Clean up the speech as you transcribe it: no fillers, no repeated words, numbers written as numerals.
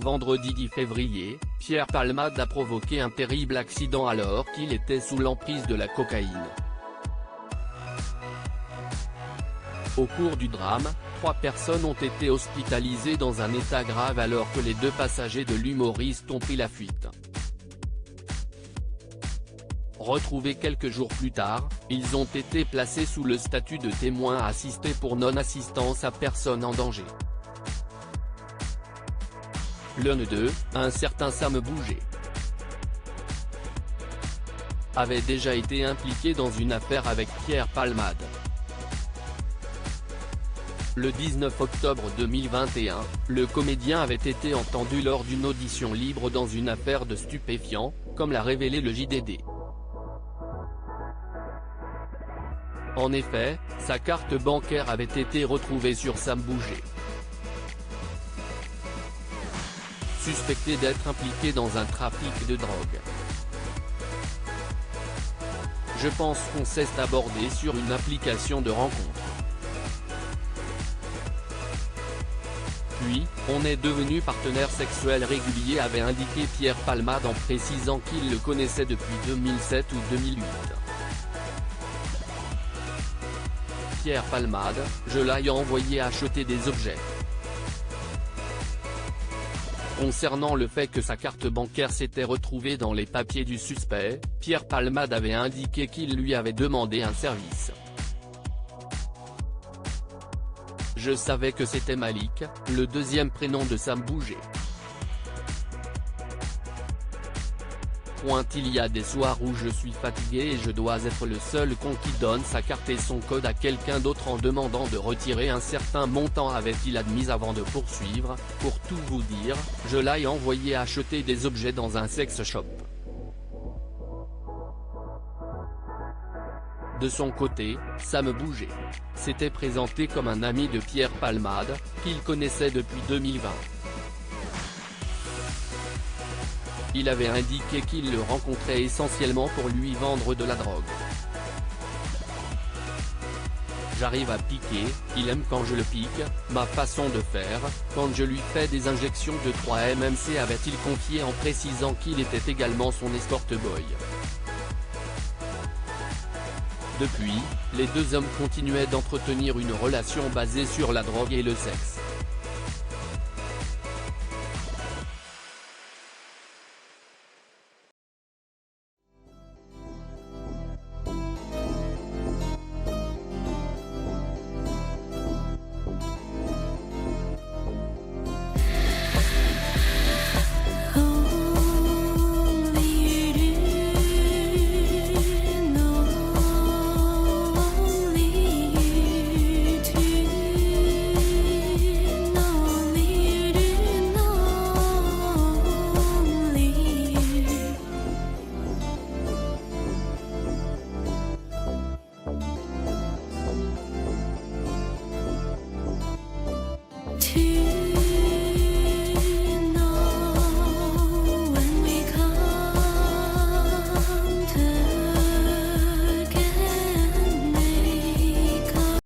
vendredi 10 février, Pierre Palmade a provoqué un terrible accident alors qu'il était sous l'emprise de la cocaïne. Au cours du drame, 3 personnes ont été hospitalisées dans un état grave alors que les 2 passagers de l'humoriste ont pris la fuite. Retrouvés quelques jours plus tard, ils ont été placés sous le statut de témoins assistés pour non-assistance à personne en danger. L'un d'eux, un certain Sam Bouget, avait déjà été impliqué dans une affaire avec Pierre Palmade. Le 19 octobre 2021, le comédien avait été entendu lors d'une audition libre dans une affaire de stupéfiants, comme l'a révélé le JDD. En effet, sa carte bancaire avait été retrouvée sur Sam Bouget, suspecté d'être impliqué dans un trafic de drogue. Je pense qu'on s'est abordé sur une application de rencontre. Puis, on est devenu partenaire sexuel régulier, avait indiqué Pierre Palmade en précisant qu'il le connaissait depuis 2007 ou 2008. Pierre Palmade, je l'ai envoyé acheter des objets. Concernant le fait que sa carte bancaire s'était retrouvée dans les papiers du suspect, Pierre Palmade avait indiqué qu'il lui avait demandé un service. Je savais que c'était Malik, le deuxième prénom de Sam Bouget. Il y a des soirs où je suis fatigué et je dois être le seul con qui donne sa carte et son code à quelqu'un d'autre en demandant de retirer un certain montant, avait-il admis avant de poursuivre. Pour tout vous dire, je l'ai envoyé acheter des objets dans un sex shop. De son côté, Sam Bouget s'était présenté comme un ami de Pierre Palmade, qu'il connaissait depuis 2020. Il avait indiqué qu'il le rencontrait essentiellement pour lui vendre de la drogue. J'arrive à piquer, il aime quand je le pique, ma façon de faire, quand je lui fais des injections de 3 MMC, avait-il confié en précisant qu'il était également son escort boy. Depuis, les 2 hommes continuaient d'entretenir une relation basée sur la drogue et le sexe.